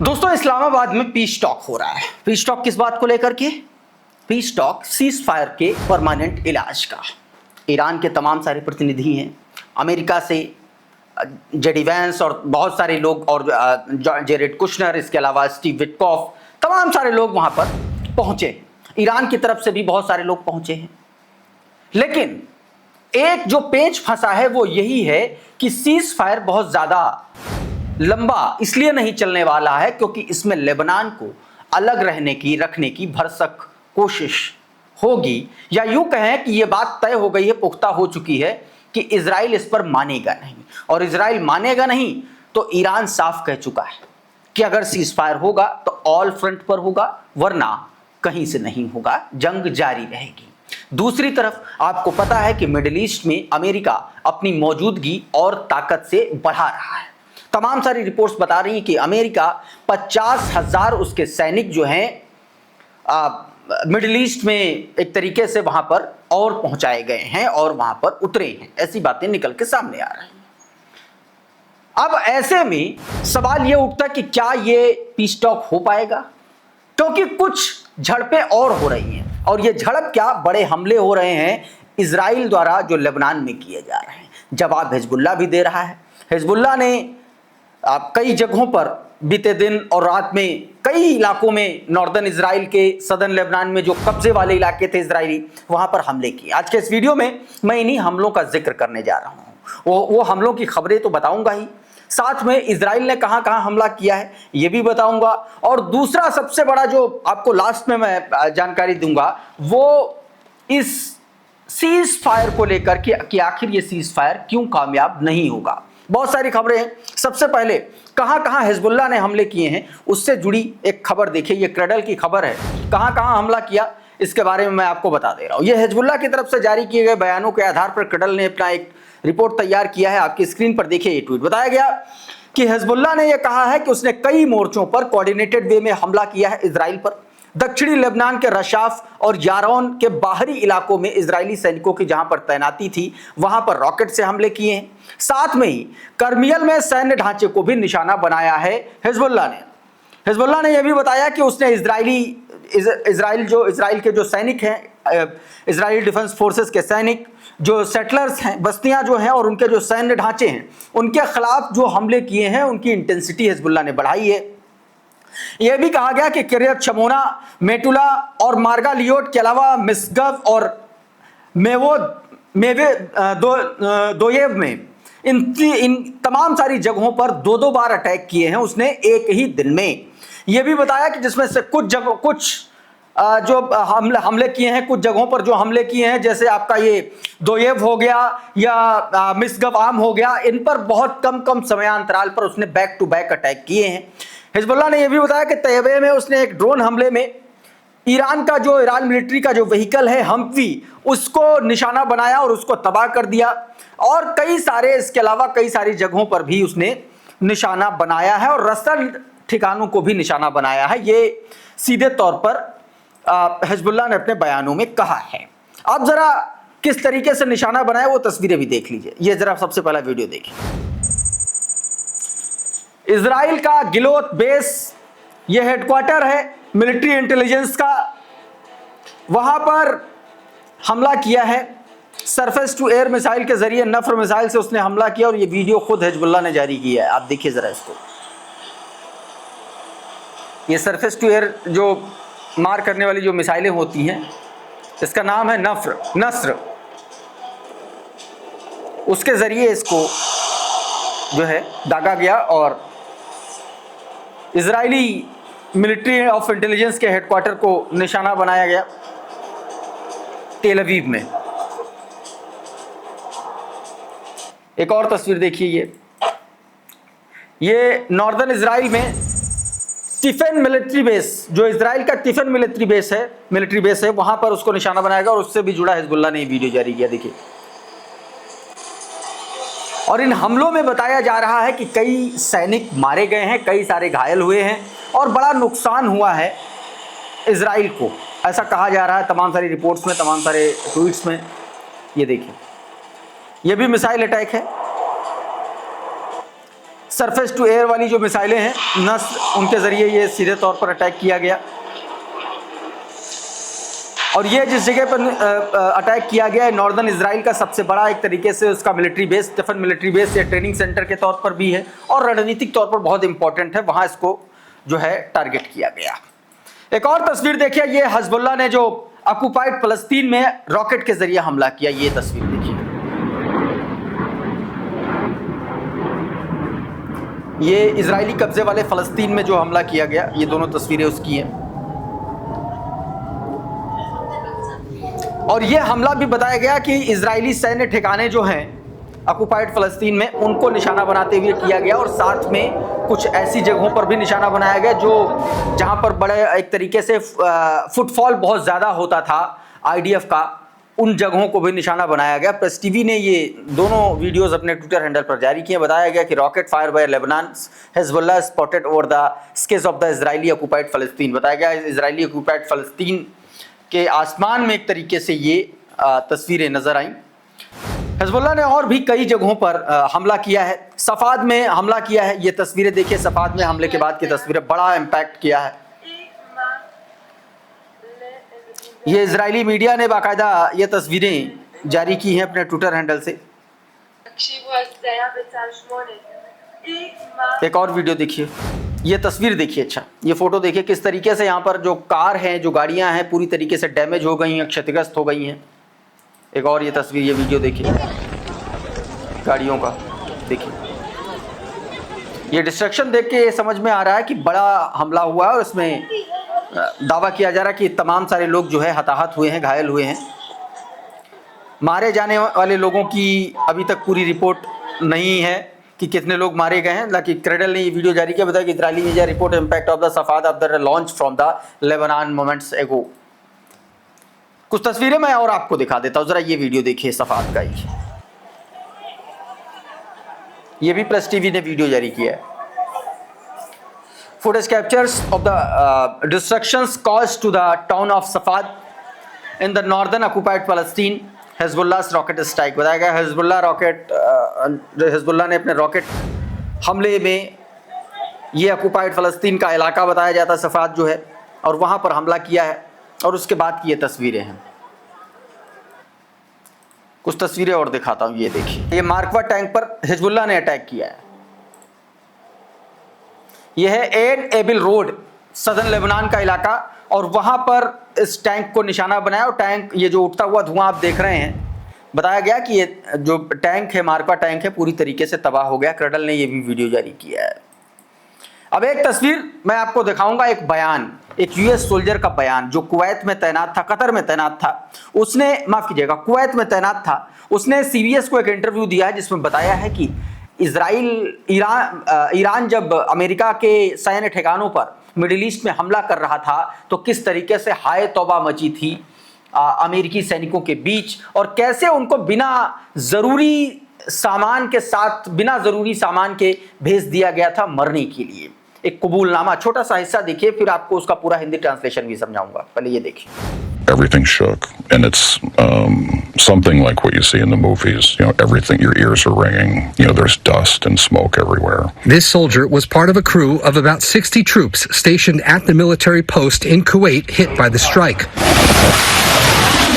दोस्तों, इस्लामाबाद में piece talk हो रहा है। पीस टॉक किस बात को लेकर के? पीस टॉक सीज फायर के परमानेंट इलाज का। ईरान के तमाम सारे प्रतिनिधि हैं, अमेरिका से जेडी वैंस और बहुत सारे लोग, और जेरेड कुशनर, इसके अलावा स्टीव विटकॉफ, तमाम सारे लोग वहां पर पहुंचे। ईरान की तरफ से भी बहुत सारे लोग पहुंचे हैं। लेकिन एक जो पेच फंसा है वो यही है कि सीज फायर बहुत ज्यादा लंबा इसलिए नहीं चलने वाला है क्योंकि इसमें लेबनान को अलग रखने की भरसक कोशिश होगी, या यूं कहें कि यह बात तय हो गई है, पुख्ता हो चुकी है कि इजराइल इस पर मानेगा नहीं। और इजराइल मानेगा नहीं तो ईरान साफ कह चुका है कि अगर सीज फायर होगा तो ऑल फ्रंट पर होगा, वरना कहीं से नहीं होगा, जंग जारी रहेगी। दूसरी तरफ आपको पता है कि मिडिल ईस्ट में अमेरिका अपनी मौजूदगी और ताकत से बढ़ा रहा है। तमाम सारी रिपोर्ट्स बता रही हैं कि अमेरिका 50,000 उसके सैनिक जो हैं मिडिल ईस्ट में एक तरीके से वहां पर और पहुंचाए गए हैं और वहां पर उतरे हैं। ऐसी बातें निकल के सामने आ रही हैं। अब ऐसे में सवाल यह उठता कि क्या ये पीस टॉक हो पाएगा, क्योंकि कुछ झड़पें और हो रही हैं, और ये झड़प क्या, बड़े हमले हो रहे हैं इजराइल द्वारा जो लेबनान में किए जा रहे हैं। जवाब हिजबुल्लाह भी दे रहा है। हिजबुल्लाह ने कई जगहों पर बीते दिन और रात में कई इलाकों में नॉर्दर्न इजराइल के सदर्न लेबनान में जो कब्जे वाले इलाके थे इजरायली, वहां पर हमले किए। आज के इस वीडियो में मैं इन्हीं हमलों का जिक्र करने जा रहा हूं। वो हमलों की खबरें तो बताऊंगा ही, साथ में इजराइल ने कहां कहां हमला किया है ये भी बताऊंगा। और दूसरा सबसे बड़ा जो आपको लास्ट में मैं जानकारी दूंगा वो इस सीज फायर को लेकर कि आखिर ये सीज फायर क्यों कामयाब नहीं होगा। बहुत सारी खबरें हैं। सबसे पहले कहां कहां हिजबुल्लाह ने हमले किए हैं उससे जुड़ी एक खबर देखिए, ये क्रडल की खबर है। कहां कहां हमला किया इसके बारे में मैं आपको बता दे रहा हूं। ये हिजबुल्लाह की तरफ से जारी किए गए बयानों के आधार पर क्रडल ने अपना एक रिपोर्ट तैयार किया है। आपकी स्क्रीन पर देखिए ये ट्वीट। बताया गया कि हिजबुल्लाह ने यह कहा है कि उसने कई मोर्चों पर कोऑर्डिनेटेड वे में हमला किया है इजराइल पर। दक्षिणी लेबनान के रशाफ और यारोन के बाहरी इलाकों में इजरायली सैनिकों की जहां पर तैनाती थी वहां पर रॉकेट से हमले किए हैं। साथ में ही कर्मियल में सैन्य ढांचे को भी निशाना बनाया है हिजबुल्लाह ने यह भी बताया कि उसने इजराइल के जो सैनिक हैं, इजरायली डिफेंस फोर्सेस के सैनिक, जो सेटलर्स हैं, बस्तियां जो हैं और उनके जो सैन्य ढांचे हैं, उनके खिलाफ जो हमले किए हैं उनकी इंटेंसिटी हिजबुल्लाह ने बढ़ाई है। यह भी कहा गया कि किरियत शमोना, मेटुला और मार्गा लियोट के अलावा मिसगव और दोयेव में इन तमाम सारी जगहों पर दो बार अटैक किए हैं उसने एक ही दिन में। यह भी बताया कि जिसमें से कुछ जो हमले किए हैं, कुछ जगहों पर जो हमले किए हैं, जैसे आपका ये दोयेव हो गया या मिसगव आम हो गया, इन पर बहुत कम समयांतराल पर उसने बैक टू बैक अटैक किए हैं। हिजबुल्लाह ने यह भी बताया कि तैयबे में उसने एक ड्रोन हमले में ईरान मिलिट्री का जो व्हीकल है हम्वी, उसको निशाना बनाया और उसको तबाह कर दिया। और कई सारे इसके अलावा कई सारी जगहों पर भी उसने निशाना बनाया है और रसल ठिकानों को भी निशाना बनाया है। ये सीधे तौर पर हिजबुल्लाह ने अपने बयानों में कहा है। अब जरा किस तरीके से निशाना बनाया वो तस्वीरें भी देख लीजिए। ये जरा सबसे पहला वीडियो देखिए। इजराइल का गिलोत बेस, ये हेडक्वार्टर है मिलिट्री इंटेलिजेंस का, वहां पर हमला किया है। सरफेस टू एयर मिसाइल के जरिए नफ्र मिसाइल से उसने हमला किया और ये वीडियो खुद हिजबुल्लाह ने जारी किया है। आप देखिए जरा इसको। ये सरफेस टू एयर जो मार करने वाली जो मिसाइलें होती हैं, इसका नाम है नस्र। उसके जरिए इसको जो है दागा गया और इजरायली मिलिट्री ऑफ इंटेलिजेंस के हेडक्वार्टर को निशाना बनाया गया तेल अवीव में। एक और तस्वीर देखिए, ये नॉर्दर्न इजराइल में टिफिन मिलिट्री बेस, जो इजराइल का टिफिन मिलिट्री बेस है, वहां पर उसको निशाना बनाया गया और उससे भी जुड़ा हिजबुल्लाह ने वीडियो जारी किया। देखिए और इन हमलों में बताया जा रहा है कि कई सैनिक मारे गए हैं, कई सारे घायल हुए हैं और बड़ा नुकसान हुआ है इजराइल को, ऐसा कहा जा रहा है तमाम सारी रिपोर्ट्स में, तमाम सारे ट्वीट्स में। ये देखिए, ये भी मिसाइल अटैक है, सरफेस टू एयर वाली जो मिसाइलें हैं नस्र, उनके ज़रिए ये सीधे तौर पर अटैक किया गया। और ये जिस जगह पर अटैक किया गया है नॉर्दर्न इजराइल का सबसे बड़ा एक तरीके से उसका मिलिट्री बेस, स्टेफन मिलिट्री बेस या ट्रेनिंग सेंटर के तौर पर भी है और रणनीतिक तौर पर बहुत इंपॉर्टेंट है, वहाँ इसको जो है टारगेट किया गया। एक और तस्वीर देखिए, ये हिजबुल्लाह ने जो ऑक्युपाइड फलस्तीन में रॉकेट के जरिए हमला किया, ये तस्वीर देखिए, ये इजरायली कब्जे वाले फलस्तीन में जो हमला किया गया, ये दोनों तस्वीरें उसकी हैं। और ये हमला भी बताया गया कि इजरायली सैन्य ठिकाने जो हैं ऑक्युपाइड फलस्तीन में, उनको निशाना बनाते हुए किया गया और साथ में कुछ ऐसी जगहों पर भी निशाना बनाया गया जो जहां पर बड़े एक तरीके से फुटफॉल बहुत ज़्यादा होता था आईडीएफ का, उन जगहों को भी निशाना बनाया गया। प्रेस टीवी ने ये दोनों वीडियोस अपने ट्विटर हैंडल पर जारी किए। बताया गया कि rocket fire by Lebanon, Hezbollah spotted over the skies of the Israeli occupied फलस्तीन। बताया गया इजरायली ऑक्युपाइड फलस्तीन के आसमान में एक तरीके से ये तस्वीरें नजर आईं। हिजबुल्लाह ने और भी कई जगहों पर हमला किया है, सफाद में हमला किया है, ये तस्वीरें देखिए, सफाद में हमले के बाद की तस्वीरें, बड़ा इम्पैक्ट किया है। ये इजरायली मीडिया ने बाकायदा ये तस्वीरें जारी की हैं अपने ट्विटर हैंडल से। एक और वीडियो देखिए, ये तस्वीर देखिए, अच्छा ये फोटो देखिए किस तरीके से यहाँ पर जो कार हैं, जो गाड़ियाँ हैं, पूरी तरीके से डैमेज हो गई हैं, क्षतिग्रस्त हो गई हैं। एक और ये तस्वीर, ये वीडियो देखिए गाड़ियों का, देखिए ये डिस्ट्रक्शन देख के ये समझ में आ रहा है कि बड़ा हमला हुआ है और इसमें दावा किया जा रहा है कि तमाम सारे लोग जो है हताहत हुए हैं, घायल हुए हैं। मारे जाने वाले लोगों की अभी तक पूरी रिपोर्ट नहीं है कि कितने लोग मारे गए हैं, लेकिन क्रेडल ने ये वीडियो जारी किया, बताया कि Israeli media report impact of the Safed of the launch from the Lebanon moments ago. कुछ तस्वीरें मैं और आपको दिखा देता हूं, जरा ये वीडियो देखिए सफाद का ही, ये भी प्रेस टीवी ने वीडियो जारी किया है। Footage captures of the destructions caused to the town of Safad in the northern occupied Palestine. Hezbollah's rocket strike। बताया गया हिजबुल्लाह ने अपने रॉकेट हमले में, ये ऑक्युपाइड फ़लस्तीन का इलाका बताया जाता सफाद जो है, और वहाँ पर हमला किया है और उसके बाद की ये तस्वीरें हैं। कुछ तस्वीरें और दिखाता हूँ, ये देखिए, ये मार्कवा टैंक पर हिजबुल्लाह ने अटैक किया है। यह है Ain Ebel road, southern Lebanon का इलाका, और वहाँ पर इस टैंक को निशाना बनाया और टैंक, ये जो उठता हुआ धुआं आप देख रहे हैं, बताया गया कि ये जो टैंक है, मार्का टैंक है, पूरी तरीके से तबाह हो गया। क्रेडल ने ये भी वीडियो जारी किया है। अब एक तस्वीर मैं आपको दिखाऊंगा, एक बयान, एक यूएस सोल्जर का बयान जो कुवैत में तैनात था, कतर में तैनात था, उसने, माफ़ कीजिएगा, कुवैत में तैनात था, उसने सीबीएस को एक इंटरव्यू दिया है जिसमें बताया है कि ईरान जब अमेरिका के सैन्य ठिकानों पर मिडिल ईस्ट में हमला कर रहा था तो किस तरीके से हाय तौबा मची थी अमेरिकी सैनिकों के बीच, और कैसे उनको बिना ज़रूरी सामान के साथ, बिना ज़रूरी सामान के भेज दिया गया था मरने के लिए। एक कबूलनामा, छोटा सा हिस्सा देखिए, फिर आपको उसका पूरा हिंदी ट्रांसलेशन भी समझाऊंगा। पहले ये देखिए। Everything shook, and it's something like what you see in the movies. You know, everything, your ears are ringing. You know, there's dust and smoke everywhere. This soldier was part of a crew of about 60 troops stationed at the military post in Kuwait hit by the strike.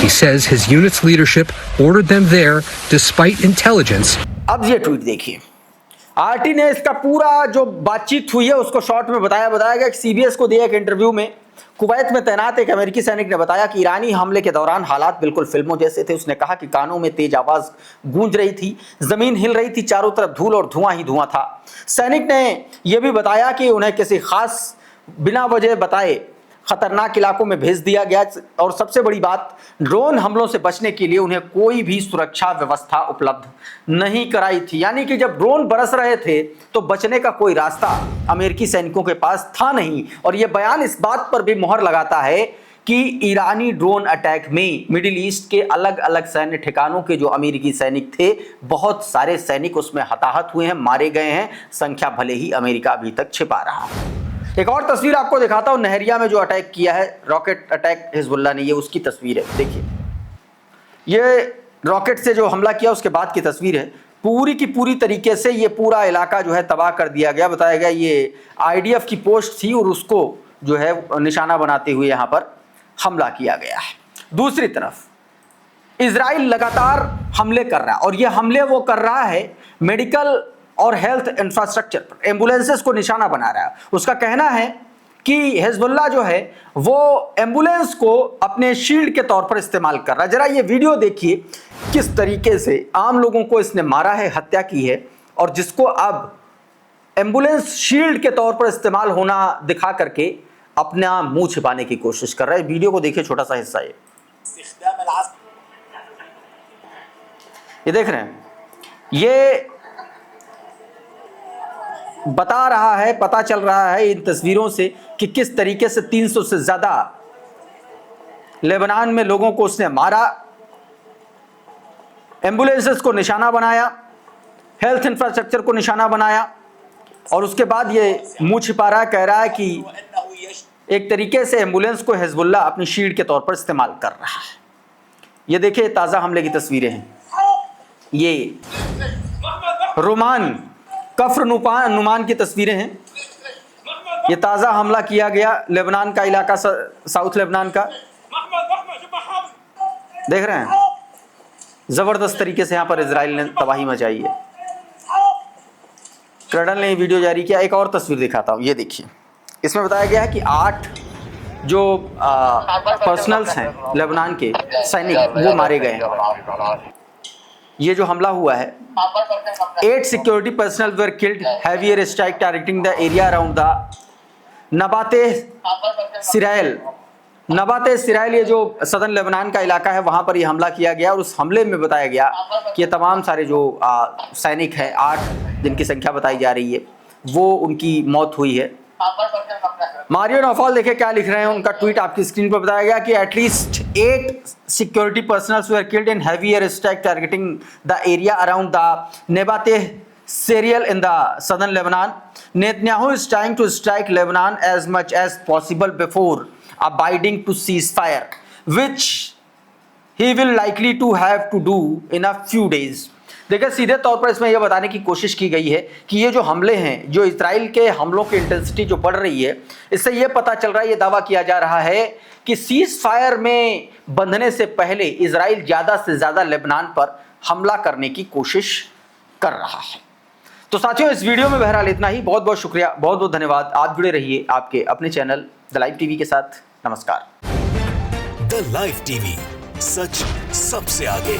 He says his unit's leadership ordered them there despite intelligence. अब ये tweet देखिए, RT ने इसका पूरा जो बातचीत हुई है उसको शॉर्ट में बताया गया कि सीबीएस को दिया एक इंटरव्यू में कुवैत में तैनात एक अमेरिकी सैनिक ने बताया कि ईरानी हमले के दौरान हालात बिल्कुल फिल्मों जैसे थे। उसने कहा कि कानों में तेज आवाज गूंज रही थी, जमीन हिल रही थी, चारों तरफ धूल और धुआं ही धुआं था। सैनिक ने यह भी बताया कि उन्हें किसी खास बिना वजह बताए खतरनाक इलाकों में भेज दिया गया, और सबसे बड़ी बात, ड्रोन हमलों से बचने के लिए उन्हें कोई भी सुरक्षा व्यवस्था उपलब्ध नहीं कराई थी। यानी कि जब ड्रोन बरस रहे थे तो बचने का कोई रास्ता अमेरिकी सैनिकों के पास था नहीं। और यह बयान इस बात पर भी मुहर लगाता है कि ईरानी ड्रोन अटैक में मिडिल ईस्ट के अलग अलग सैन्य ठिकानों के जो अमेरिकी सैनिक थे, बहुत सारे सैनिक उसमें हताहत हुए हैं, मारे गए हैं। संख्या भले ही अमेरिका अभी तक छिपा रहा है। एक और तस्वीर आपको दिखाता हूं, नहरिया में जो अटैक किया है, रॉकेट अटैक हिजबुल्लाह ने, ये उसकी तस्वीर है। देखिए, ये रॉकेट से जो हमला किया उसके बाद की तस्वीर है। पूरी की पूरी तरीके से ये पूरा इलाका जो है तबाह कर दिया गया। बताया गया ये आईडीएफ की पोस्ट थी और उसको जो है निशाना बनाते हुए यहाँ पर हमला किया गया है। दूसरी तरफ इजराइल लगातार हमले कर रहा है और ये हमले वो कर रहा है मेडिकल और हेल्थ इंफ्रास्ट्रक्चर पर, एम्बुलेंसेस को निशाना बना रहा है। उसका कहना है कि हिजबुल्लाह जो है वो एम्बुलेंस को अपने शील्ड के तौर पर इस्तेमाल कर रहा है। जरा ये वीडियो देखिए किस तरीके से आम लोगों को इसने मारा है, हत्या की है, और जिसको अब एम्बुलेंस शील्ड के तौर पर इस्तेमाल होना दिखा करके अपना मुंह छिपाने की कोशिश कर रहा है। वीडियो को देखिए, छोटा सा हिस्सा ये देख रहे हैं। ये बता रहा है, पता चल रहा है इन तस्वीरों से कि किस तरीके से 300 से ज्यादा लेबनान में लोगों को उसने मारा, एम्बुलेंसेस को निशाना बनाया, हेल्थ इंफ्रास्ट्रक्चर को निशाना बनाया, और उसके बाद ये मुंह छिपा रहा है, कह रहा है कि एक तरीके से एम्बुलेंस को हिजबुल्लाह अपनी शील्ड के तौर पर इस्तेमाल कर रहा है। ये देखिए ताज़ा हमले की तस्वीरें हैं। ये रोमान कफ्र नुमान की तस्वीरें हैं। ये ताज़ा हमला किया गया लेबनान का इलाका, साउथ लेबनान का, देख रहे हैं। ज़बरदस्त तरीके से यहाँ पर इजराइल ने तबाही मचाई है। क्रडल ने वीडियो जारी किया। एक और तस्वीर दिखाता हूँ, ये देखिए। इसमें बताया गया है कि 8 जो पर्सनल्स हैं लेबनान के सैनिक, वो मारे गए हैं। ये जो हमला हुआ है, 8 security personnel were killed, heavy air strike targeting the area around the Nabatieh Sirail. Nabatieh Sirail ये जो सदर्न लेबनान का इलाका है, वहाँ पर ये हमला किया गया, और उस हमले में बताया गया कि ये तमाम सारे जो सैनिक हैं, 8 जिनकी संख्या बताई जा रही है, वो उनकी मौत हुई है। मारियो नौफाल देखिए क्या लिख रहे हैं, उनका ट्वीट आपकी स्क्रीन पर बताया गया कि at least 8 security personnels were killed in heavy air strike targeting the area around the Nabatieh Sirail in the southern Lebanon. Netanyahu is trying to strike Lebanon as much as possible before abiding to ceasefire, which he will likely to have to do in a few days। देखिए, सीधे तौर पर इसमें यह बताने की कोशिश की गई है कि ये जो हमले हैं, जो इजराइल के हमलों की इंटेंसिटी जो बढ़ रही है, इससे यह पता चल रहा है, ये दावा किया जा रहा है कि सीज फायर में बंधने से पहले इजराइल ज़्यादा से ज़्यादा लेबनान पर हमला करने की कोशिश कर रहा है। तो साथियों, इस वीडियो में बहरहाल इतना ही। बहुत बहुत शुक्रिया, बहुत बहुत धन्यवाद। आप जुड़े रहिए आपके अपने चैनल द लाइव टीवी के साथ। नमस्कार। द लाइव टीवी, सच सबसे आगे।